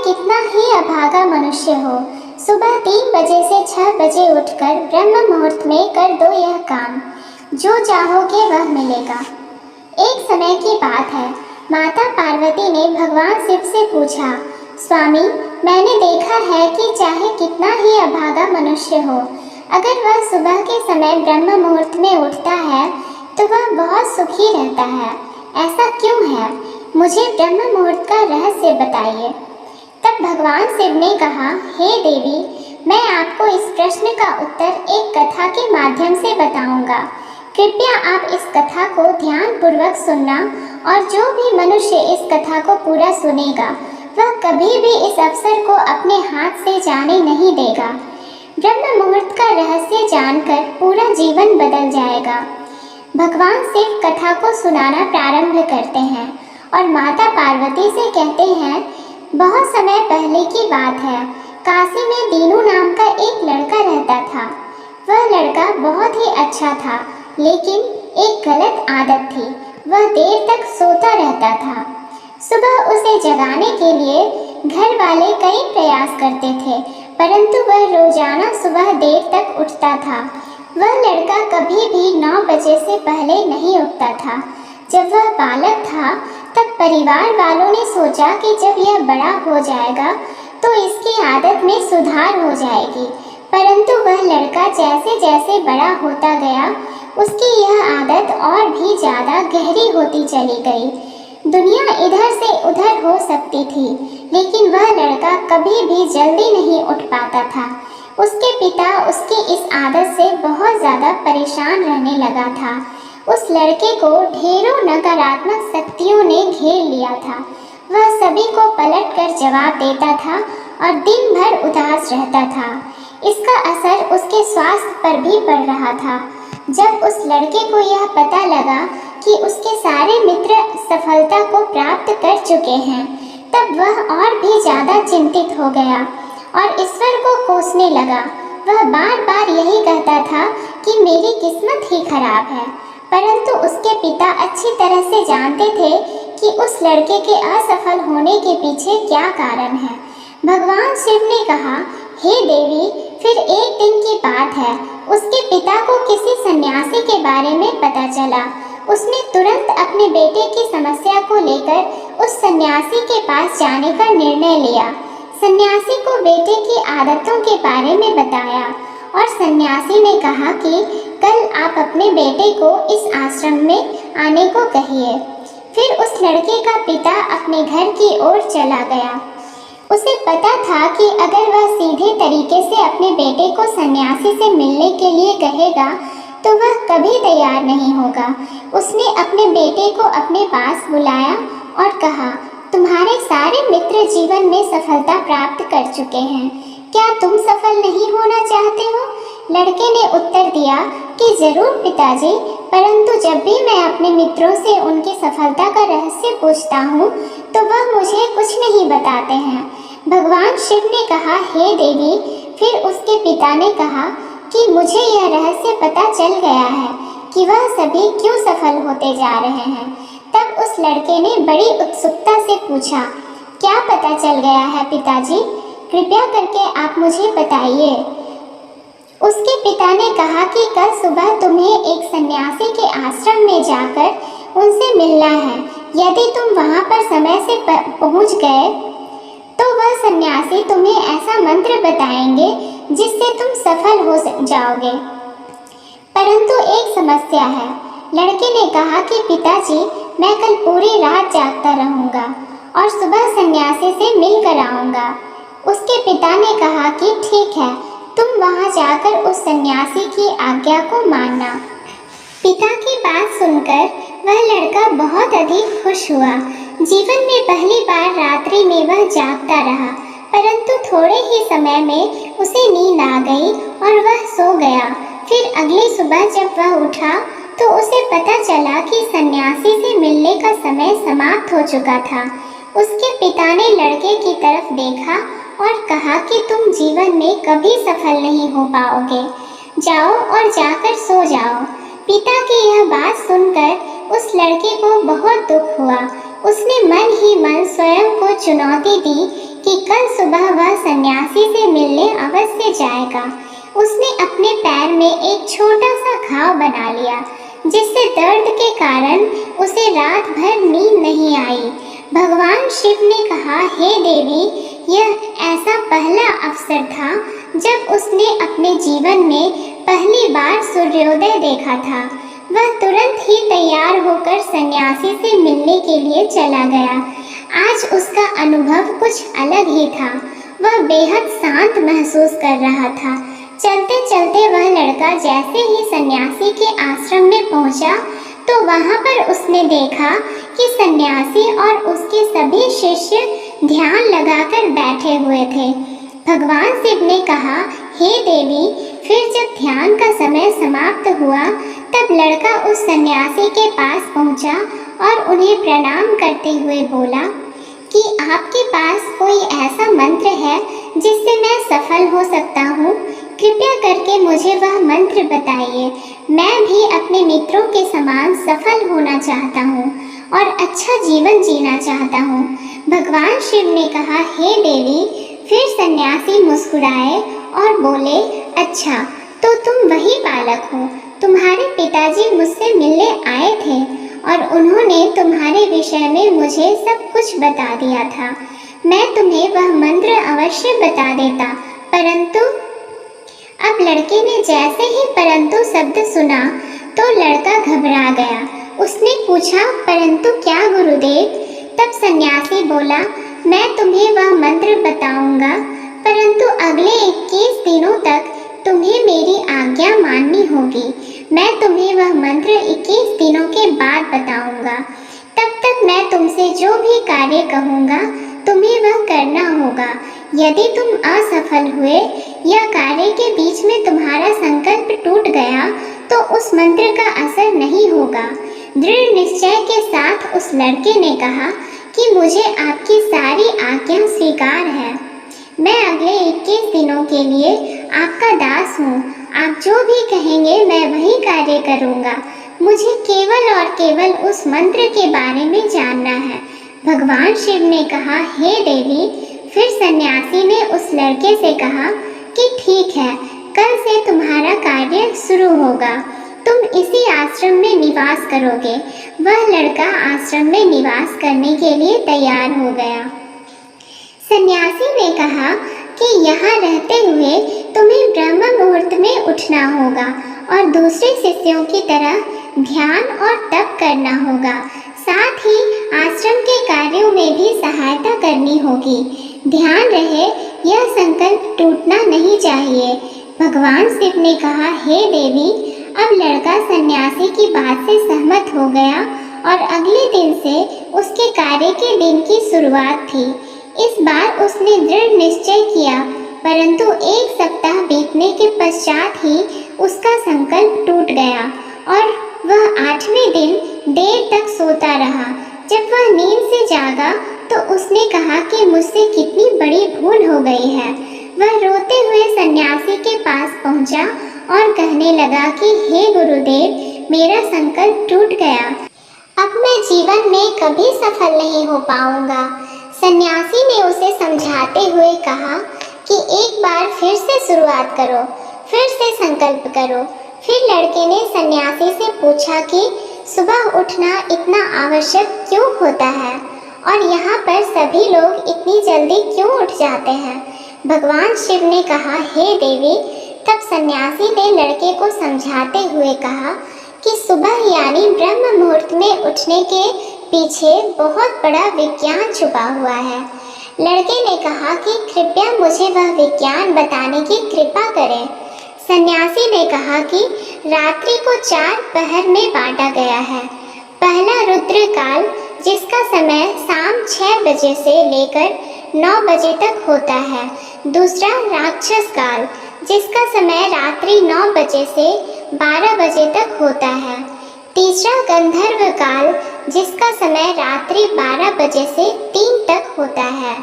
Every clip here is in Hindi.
कितना ही अभागा मनुष्य हो, सुबह 3 बजे से 6 बजे उठकर ब्रह्म मुहूर्त में कर दो यह काम, जो चाहोगे वह मिलेगा। एक समय की बात है, माता पार्वती ने भगवान शिव से पूछा, स्वामी, मैंने देखा है कि चाहे कितना ही अभागा मनुष्य हो, अगर वह सुबह के समय ब्रह्म मुहूर्त में उठता है तो वह बहुत सुखी रहता है। ऐसा क्यों है? मुझे ब्रह्म मुहूर्त का रहस्य बताइए। तब भगवान शिव ने कहा, हे देवी, मैं आपको इस प्रश्न का उत्तर एक कथा के माध्यम से बताऊंगा। कृपया आप इस कथा को ध्यानपूर्वक सुनना, और जो भी मनुष्य इस कथा को पूरा सुनेगा वह कभी भी इस अवसर को अपने हाथ से जाने नहीं देगा। ब्रह्म मुहूर्त का रहस्य जानकर पूरा जीवन बदल जाएगा। भगवान शिव कथा को सुनाना प्रारंभ करते हैं और माता पार्वती से कहते हैं, बहुत समय पहले की बात है, काशी में दीनू नाम का एक लड़का रहता था। वह लड़का बहुत ही अच्छा था, लेकिन एक गलत आदत थी, वह देर तक सोता रहता था। सुबह उसे जगाने के लिए घर वाले कई प्रयास करते थे, परंतु वह रोजाना सुबह देर तक उठता था। वह लड़का कभी भी 9 बजे से पहले नहीं उठता था। जब वह बालक था तब परिवार वालों ने सोचा कि जब यह बड़ा हो जाएगा तो इसकी आदत में सुधार हो जाएगी, परंतु वह लड़का जैसे जैसे बड़ा होता गया उसकी यह आदत और भी ज़्यादा गहरी होती चली गई। दुनिया इधर से उधर हो सकती थी, लेकिन वह लड़का कभी भी जल्दी नहीं उठ पाता था। उसके पिता उसकी इस आदत से बहुत ज़्यादा परेशान रहने लगा था। उस लड़के को ढेरों नकारात्मक शक्तियों ने घेर लिया था। वह सभी को पलट कर जवाब देता था और दिन भर उदास रहता था। इसका असर उसके स्वास्थ्य पर भी पड़ रहा था। जब उस लड़के को यह पता लगा कि उसके सारे मित्र सफलता को प्राप्त कर चुके हैं, तब वह और भी ज़्यादा चिंतित हो गया और ईश्वर को कोसने लगा। वह बार बार यही कहता था कि मेरी किस्मत ही खराब है, परंतु उसके पिता अच्छी तरह से जानते थे कि उस लड़के के असफल होने के पीछे क्या कारण है। भगवान शिव ने कहा, हे देवी, फिर एक दिन की बात है, उसके पिता को किसी सन्यासी के बारे में पता चला। उसने तुरंत अपने बेटे की समस्या को लेकर उस सन्यासी के पास जाने का निर्णय लिया। सन्यासी को बेटे की आदतों के बारे में बताया और सन्यासी ने कहा कि कल आप अपने बेटे को इस आश्रम में आने को कहिए। फिर उस लड़के का पिता अपने घर की ओर चला गया। उसे पता था कि अगर वह सीधे तरीके से अपने बेटे को सन्यासी से मिलने के लिए कहेगा तो वह कभी तैयार नहीं होगा। उसने अपने बेटे को अपने पास बुलाया और कहा, तुम्हारे सारे मित्र जीवन में सफलता प्राप्त कर चुके हैं, क्या तुम सफल नहीं होना चाहते हो? लड़के ने उत्तर दिया कि जरूर पिताजी, परंतु जब भी मैं अपने मित्रों से उनकी सफलता का रहस्य पूछता हूँ तो वह मुझे कुछ नहीं बताते हैं। भगवान शिव ने कहा, हे देवी, फिर उसके पिता ने कहा कि मुझे यह रहस्य पता चल गया है कि वह सभी क्यों सफल होते जा रहे हैं। तब उस लड़के ने बड़ी उत्सुकता से पूछा, क्या पता चल गया है पिताजी? कृपया करके आप मुझे बताइए। उसके पिता ने कहा कि कल सुबह तुम्हें एक सन्यासी के आश्रम में जाकर उनसे मिलना है। यदि तुम वहां पर समय से पहुंच गए तो वह सन्यासी तुम्हें ऐसा मंत्र बताएंगे जिससे तुम सफल हो जाओगे। परंतु एक समस्या है। लड़के ने कहा कि पिताजी, मैं कल पूरी रात जागता रहूंगा और सुबह सन्यासी से मिल कर आऊँगा। उसके पिता ने कहा कि ठीक है, तुम वहां जाकर उस सन्यासी की आज्ञा को मानना। पिता की बात सुनकर वह लड़का बहुत अधिक खुश हुआ। जीवन में पहली बार रात्रि में वह जागता रहा, परंतु थोड़े ही समय में उसे नींद आ गई और वह सो गया। फिर अगली सुबह जब वह उठा तो उसे पता चला कि सन्यासी से मिलने का समय समाप्त हो चुका था। उसके पिता ने लड़के की तरफ देखा और कहा कि तुम जीवन में कभी सफल नहीं हो पाओगे, जाओ और जाकर सो जाओ। पिता की यह बात सुनकर उस लड़के को बहुत दुख हुआ। उसने मन ही मन स्वयं को चुनौती दी कि कल सुबह वह सन्यासी से मिलने अवश्य जाएगा। उसने अपने पैर में एक छोटा सा घाव बना लिया, जिससे दर्द के कारण उसे रात भर नींद नहीं आई। भगवान शिव ने कहा, हे देवी, यह ऐसा पहला अवसर था जब उसने अपने जीवन में पहली बार सूर्योदय देखा था। वह तुरंत ही तैयार होकर सन्यासी से मिलने के लिए चला गया। आज उसका अनुभव कुछ अलग ही था। वह बेहद शांत महसूस कर रहा था। चलते चलते वह लड़का जैसे ही सन्यासी के आश्रम में पहुंचा तो वहां पर उसने देखा कि सन्यासी और उसके सभी शिष्य ध्यान लगाकर बैठे हुए थे। भगवान शिव ने कहा, हे देवी, फिर जब ध्यान का समय समाप्त हुआ तब लड़का उस सन्यासी के पास पहुंचा और उन्हें प्रणाम करते हुए बोला कि आपके पास कोई ऐसा मंत्र है जिससे मैं सफल हो सकता हूँ? कृपया करके मुझे वह मंत्र बताइए। मैं भी अपने मित्रों के समान सफल होना चाहता हूँ और अच्छा जीवन जीना चाहता हूँ। भगवान शिव ने कहा, हे देवी। फिर सन्यासी मुस्कुराए और बोले, अच्छा, तो तुम वही बालक हो। तुम्हारे पिताजी मुझसे मिलने आए थे और उन्होंने तुम्हारे विषय में मुझे सब कुछ बता दिया था। मैं तुम्हें वह मंत्र अवश्य बता देता, परंतु अब लड़के ने जैसे ही परंतु शब्द सुना तो लड़का घबरा गया। उसने पूछा, परंतु क्या गुरुदेव? तब सन्यासी बोला, मैं तुम्हें वह मंत्र बताऊंगा, परंतु अगले 21 दिनों तक तुम्हें मेरी आज्ञा माननी होगी। मैं तुम्हें वह मंत्र 21 दिनों के बाद बताऊंगा। तब तक मैं तुमसे जो भी कार्य कहूँगा तुम्हें वह करना होगा। यदि तुम असफल हुए या कार्य के बीच में तुम्हारा संकल्प टूट गया तो उस मंत्र का असर नहीं होगा। दृढ़ निश्चय के साथ उस लड़के ने कहा कि मुझे आपकी सारी आज्ञा स्वीकार है। मैं अगले 21 दिनों के लिए आपका दास हूँ। आप जो भी कहेंगे मैं वही कार्य करूँगा। मुझे केवल और केवल उस मंत्र के बारे में जानना है। भगवान शिव ने कहा, हे देवी। फिर सन्यासी ने उस लड़के से कहा कि ठीक है, कल से तुम्हारा कार्य शुरू होगा। तुम इसी आश्रम में निवास करोगे। वह लड़का आश्रम में निवास करने के लिए तैयार हो गया। सन्यासी ने कहा कि यहाँ रहते हुए तुम्हें ब्रह्म मुहूर्त में उठना होगा और दूसरे शिष्यों की तरह ध्यान और तप करना होगा। साथ ही आश्रम के कार्यों में भी सहायता करनी होगी। ध्यान रहे, यह संकल्प टूटना नहीं चाहिए। भगवान शिव ने कहा, हे देवी। अब लड़का सन्यासी की बात से सहमत हो गया और अगले दिन से उसके कार्य के दिन की शुरुआत थी। इस बार उसने दृढ़ निश्चय किया, परंतु 1 सप्ताह बीतने के पश्चात ही उसका संकल्प टूट गया और वह 8वें दिन देर तक सोता रहा। जब वह नींद से जागा तो उसने कहा कि मुझसे कितनी बड़ी भूल हो गई है। वह रोते हुए सन्यासी के पास पहुंचा और कहने लगा कि हे गुरुदेव, मेरा संकल्प टूट गया। अब मैं जीवन में कभी सफल नहीं हो पाऊंगा। सन्यासी ने उसे समझाते हुए कहा कि एक बार फिर से शुरुआत करो, फिर से संकल्प करो। फिर लड़के ने सन्यासी से पूछा कि सुबह उठना इतना आवश्यक क्यों होता है और यहाँ पर सभी लोग इतनी जल्दी क्यों उठ जाते हैं। भगवान शिव ने कहा, हे देवी। तब सन्यासी ने लड़के को समझाते हुए कहा कि सुबह यानी ब्रह्म मुहूर्त में उठने के पीछे बहुत बड़ा विज्ञान छुपा हुआ है। लड़के ने कहा कि कृपया मुझे वह विज्ञान बताने की कृपा करें। सन्यासी ने कहा कि रात्रि को 4 पहर में बांटा गया है। पहला रुद्र काल, जिसका समय शाम 6 बजे से लेकर 9 बजे तक होता है। दूसरा राक्षस काल, जिसका समय रात्रि 9 बजे से 12 बजे तक होता है। तीसरा गंधर्व काल, जिसका समय रात्रि 12 बजे से 3 तक होता है।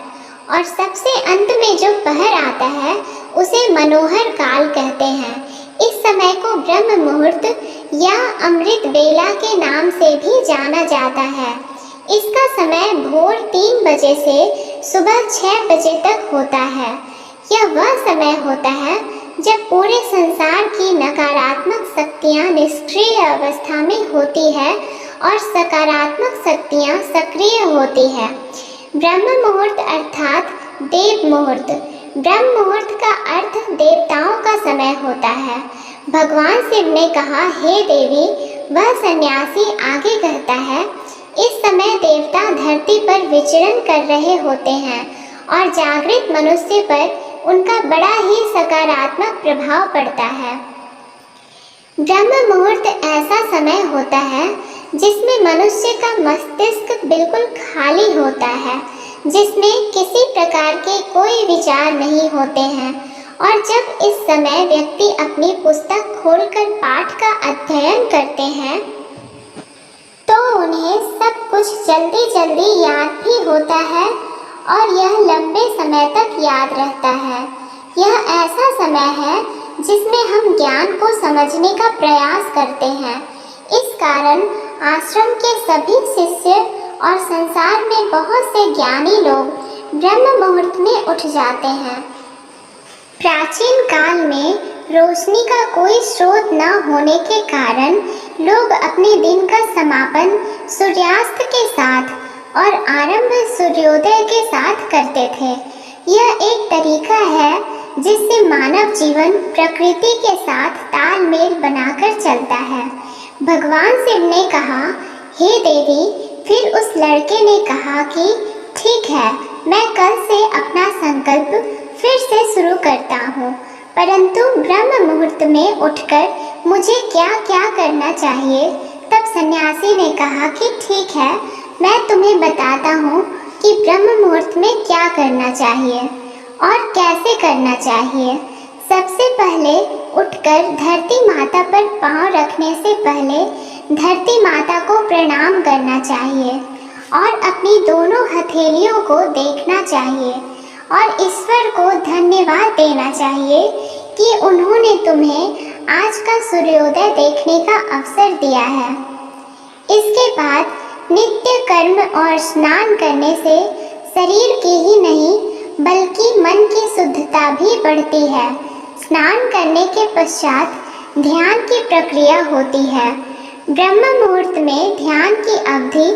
और सबसे अंत में जो पहर आता है उसे मनोहर काल कहते हैं। इस समय को ब्रह्म मुहूर्त या अमृत बेला के नाम से भी जाना जाता है। इसका समय भोर 3 बजे से सुबह 6 बजे तक होता है। यह वह समय होता है जब पूरे संसार की नकारात्मक शक्तियाँ निष्क्रिय अवस्था में होती है और सकारात्मक शक्तियाँ सक्रिय होती है। ब्रह्म मुहूर्त अर्थात देव मुहूर्त। ब्रह्म मुहूर्त का अर्थ देवताओं का समय होता है। भगवान शिव ने कहा, हे देवी, वह सन्यासी आगे कहता है, इस समय देवता धरती पर विचरण कर रहे होते हैं और जागृत मनुष्य पर उनका बड़ा ही सकारात्मक प्रभाव पड़ता है। ब्रह्म मुहूर्त ऐसा समय होता है जिसमें मनुष्य का मस्तिष्क बिल्कुल खाली होता है, जिसमें किसी प्रकार के कोई विचार नहीं होते हैं, और जब इस समय व्यक्ति अपनी पुस्तक खोलकर पाठ का अध्ययन करते हैं तो उन्हें सब कुछ जल्दी जल्दी याद भी होता है और यह लंबे समय तक याद रहता है। यह ऐसा समय है जिसमें हम ज्ञान को समझने का प्रयास करते हैं। इस कारण आश्रम के सभी शिष्य और संसार में बहुत से ज्ञानी लोग ब्रह्म मुहूर्त में उठ जाते हैं। प्राचीन काल में रोशनी का कोई स्रोत न होने के कारण लोग अपने दिन का समापन सूर्यास्त के साथ और आरंभ सूर्योदय के साथ करते थे। यह एक तरीका है जिससे मानव जीवन प्रकृति के साथ तालमेल बनाकर चलता है। भगवान शिव ने कहा, हे देवी, फिर उस लड़के ने कहा कि ठीक है, मैं कल से अपना संकल्प फिर से शुरू करता हूँ, परंतु ब्रह्म मुहूर्त में उठकर मुझे क्या क्या करना चाहिए। तब सन्यासी ने कहा कि ठीक है, मैं तुम्हें बताता हूँ कि ब्रह्म मुहूर्त में क्या करना चाहिए और कैसे करना चाहिए। सबसे पहले उठकर धरती माता पर पाँव रखने से पहले धरती माता को प्रणाम करना चाहिए और अपनी दोनों हथेलियों को देखना चाहिए और ईश्वर को धन्यवाद देना चाहिए कि उन्होंने तुम्हें आज का सूर्योदय देखने का अवसर दिया है। इसके बाद नित्य कर्म और स्नान करने से शरीर की ही नहीं बल्कि मन की शुद्धता भी बढ़ती है। स्नान करने के पश्चात ध्यान की प्रक्रिया होती है। ब्रह्म मुहूर्त में ध्यान की अवधि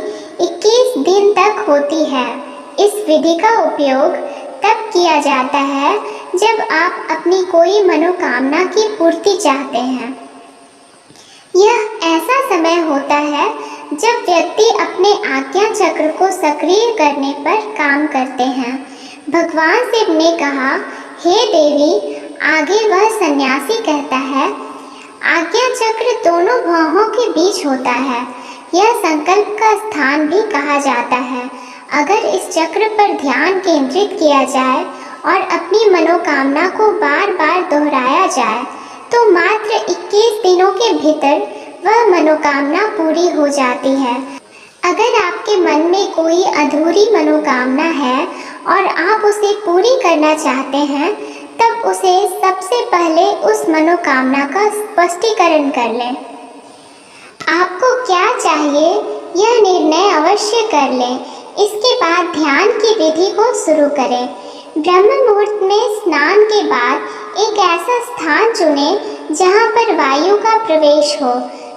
21 दिन तक होती है। इस विधि का उपयोग तब किया जाता है जब आप अपनी कोई मनोकामना की पूर्ति चाहते हैं। यह ऐसा समय होता है जब व्यक्ति अपने आज्ञा चक्र को सक्रिय करने पर काम करते हैं। भगवान शिव ने कहा, हे देवी, आगे वह सन्यासी कहता है, आज्ञा चक्र दोनों भौहों के बीच होता है। यह संकल्प का स्थान भी कहा जाता है। अगर इस चक्र पर ध्यान केंद्रित किया जाए और अपनी मनोकामना को बार बार दोहराया जाए तो मात्र 21 दिनों के भीतर वह मनोकामना पूरी हो जाती है। अगर आपके मन में कोई अधूरी मनोकामना है और आप उसे पूरी करना चाहते हैं, तब उसे सबसे पहले उस मनोकामना का स्पष्टीकरण कर लें। आपको क्या चाहिए यह निर्णय अवश्य कर लें। इसके बाद ध्यान की विधि को शुरू करें। ब्रह्म मुहूर्त में स्नान के बाद एक ऐसा स्थान चुनें जहां पर वायु का प्रवेश हो।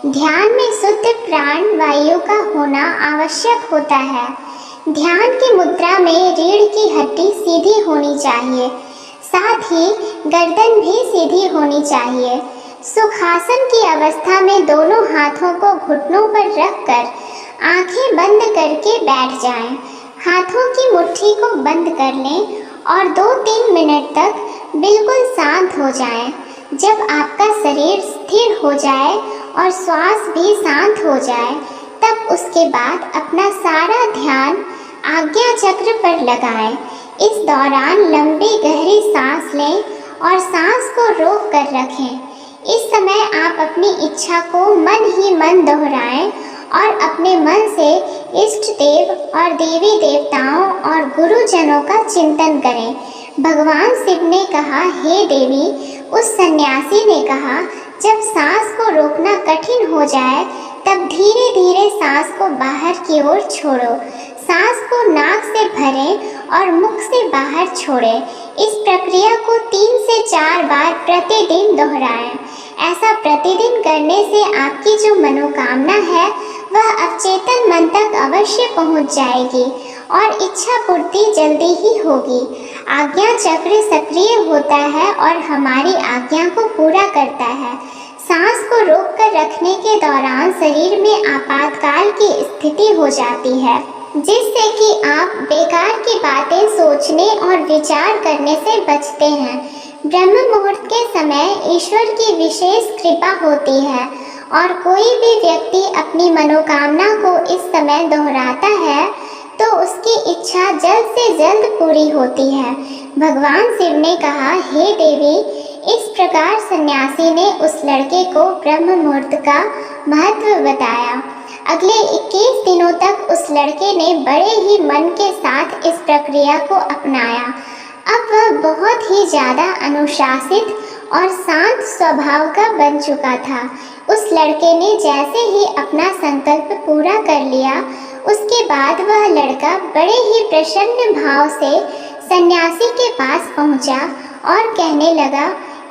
ध्यान में शुद्ध प्राण वायु का होना आवश्यक होता है। ध्यान की मुद्रा में रीढ़ की हड्डी सीधी होनी चाहिए, साथ ही गर्दन भी सीधी होनी चाहिए। सुखासन की अवस्था में दोनों हाथों को घुटनों पर रखकर आंखें बंद करके बैठ जाएं। हाथों की मुट्ठी को बंद कर लें और 2-3 मिनट तक बिल्कुल शांत हो जाएं। जब आपका शरीर स्थिर हो जाए और श्वास भी शांत हो जाए, तब उसके बाद अपना सारा ध्यान आज्ञा चक्र पर लगाएं। इस दौरान लंबी गहरी सांस लें और सांस को रोक कर रखें। इस समय आप अपनी इच्छा को मन ही मन दोहराएं और अपने मन से इष्ट देव और देवी देवताओं और गुरुजनों का चिंतन करें। भगवान शिव ने कहा, हे देवी, उस सन्यासी ने कहा, जब सांस को रोकना कठिन हो जाए तब धीरे धीरे सांस को बाहर की ओर छोड़ो। सांस को नाक से भरें और मुख से बाहर छोड़ें। इस प्रक्रिया को 3 से 4 बार प्रतिदिन दोहराएं। ऐसा प्रतिदिन करने से आपकी जो मनोकामना है वह अवचेतन मन तक अवश्य पहुंच जाएगी और इच्छा पूर्ति जल्दी ही होगी। आज्ञा चक्र सक्रिय होता है और हमारी आज्ञा को पूरा करता है। सांस को रोककर रखने के दौरान शरीर में आपातकाल की स्थिति हो जाती है, जिससे कि आप बेकार की बातें सोचने और विचार करने से बचते हैं। ब्रह्म मुहूर्त के समय ईश्वर की विशेष कृपा होती है और कोई भी व्यक्ति अपनी मनोकामना को इस समय दोहराता है तो उसकी इच्छा जल्द से जल्द पूरी होती है। भगवान शिव ने कहा, हे देवी, इस प्रकार सन्यासी ने उस लड़के को ब्रह्म मुहूर्त का महत्व बताया। अगले 21 दिनों तक उस लड़के ने बड़े ही मन के साथ इस प्रक्रिया को अपनाया। अब वह बहुत ही ज़्यादा अनुशासित और शांत स्वभाव का बन चुका था। उस लड़के ने जैसे ही अपना संकल्प पूरा कर लिया, उसके बाद वह लड़का बड़े ही प्रसन्न भाव से सन्यासी के पास पहुंचा और कहने लगा,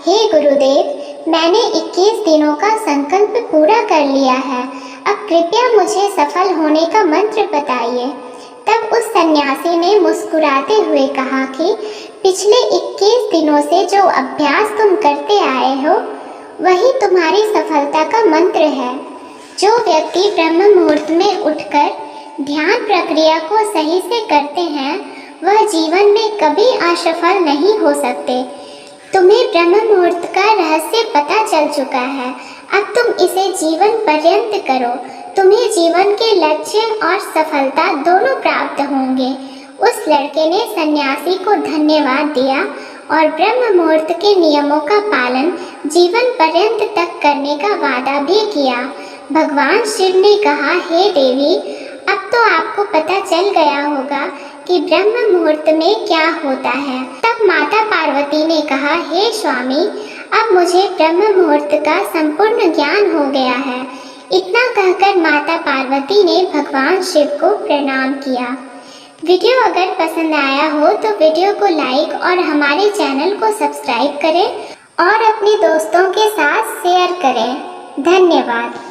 हे गुरुदेव, मैंने 21 दिनों का संकल्प पूरा कर लिया है। अब कृपया मुझे सफल होने का मंत्र बताइए। तब उस सन्यासी ने मुस्कुराते हुए कहा कि पिछले 21 दिनों से जो अभ्यास तुम करते आए हो वही तुम्हारी सफलता का मंत्र है। जो व्यक्ति ब्रह्म मुहूर्त में उठकर ध्यान प्रक्रिया को सही से करते हैं वह जीवन में कभी असफल नहीं हो सकते। तुम्हें ब्रह्म मुहूर्त का रहस्य पता चल चुका है। अब तुम इसे जीवन पर्यंत करो। तुम्हें जीवन के लक्ष्य और सफलता दोनों प्राप्त होंगे। उस लड़के ने सन्यासी को धन्यवाद दिया और ब्रह्म मुहूर्त के नियमों का पालन जीवन पर्यंत तक करने का वादा भी किया। भगवान शिव ने कहा, हे देवी, अब तो आपको पता चल गया होगा कि ब्रह्म मुहूर्त में क्या होता है। तब माता पार्वती ने कहा, हे स्वामी, अब मुझे ब्रह्म मुहूर्त का संपूर्ण ज्ञान हो गया है। इतना कहकर माता पार्वती ने भगवान शिव को प्रणाम किया। वीडियो अगर पसंद आया हो तो वीडियो को लाइक और हमारे चैनल को सब्सक्राइब करें और अपने दोस्तों के साथ शेयर करें। धन्यवाद।